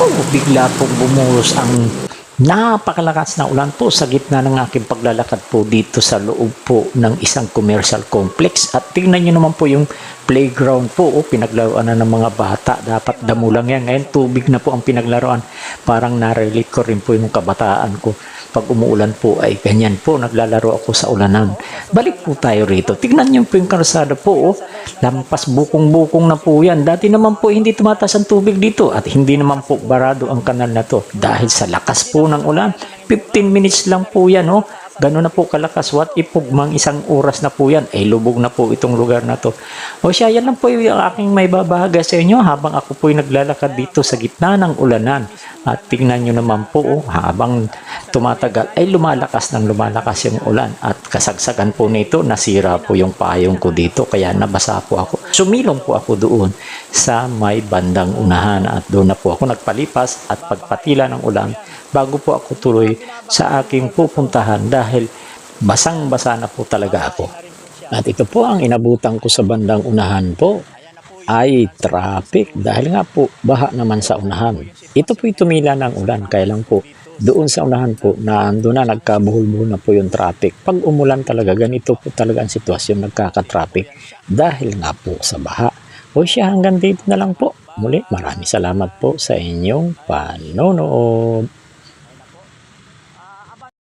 Naku, bigla pong bumuhos ang napakalakas na ulan po sa gitna ng aking paglalakad po dito sa loob po ng isang commercial complex. At tingnan nyo naman po yung playground po, pinaglaruan na ng mga bata. Dapat damo lang yan. Ngayon tubig na po ang pinaglaruan. Parang narelate ko rin po yung kabataan ko. Pag umuulan po ay ganyan po, naglalaro ako sa ulanan. Balik po tayo rito. Tignan nyo po yung karsada po, lampas bukong-bukong na po yan. Dati naman po hindi tumataas ang tubig dito at hindi naman po barado ang kanal na to dahil sa lakas po ng ulan. 15 minutes lang po yan, oh. Gano'n na po kalakas. What if mang isang oras na po yan, eh lubog na po itong lugar na to. O siya, yan lang po yung aking may babahaga sa inyo habang ako po yung naglalakad dito sa gitna ng ulanan. At tingnan nyo naman po, oh, habang tumatagal ay lumalakas yung ulan. At kasagsagan po nito, nasira po yung payong ko dito kaya nabasa po ako. Sumilong po ako doon sa may bandang unahan at doon na po ako nagpalipas at pagpatila ng ulan bago po ako tuloy sa aking pupuntahan dahil basang-basa na po talaga ako. At ito po ang inabutan ko sa bandang unahan po ay traffic dahil nga po baha naman sa unahan. Ito po'y tumila ng ulan kaya lang po doon sa unahan po na ando na nagkabuhol-buhol na po yung traffic. Pag umulan talaga ganito po talaga ang sitwasyon, nagkaka-traffic dahil nga po sa baha. O siya, hanggang dito na lang po. Muli, maraming salamat po sa inyong panonood.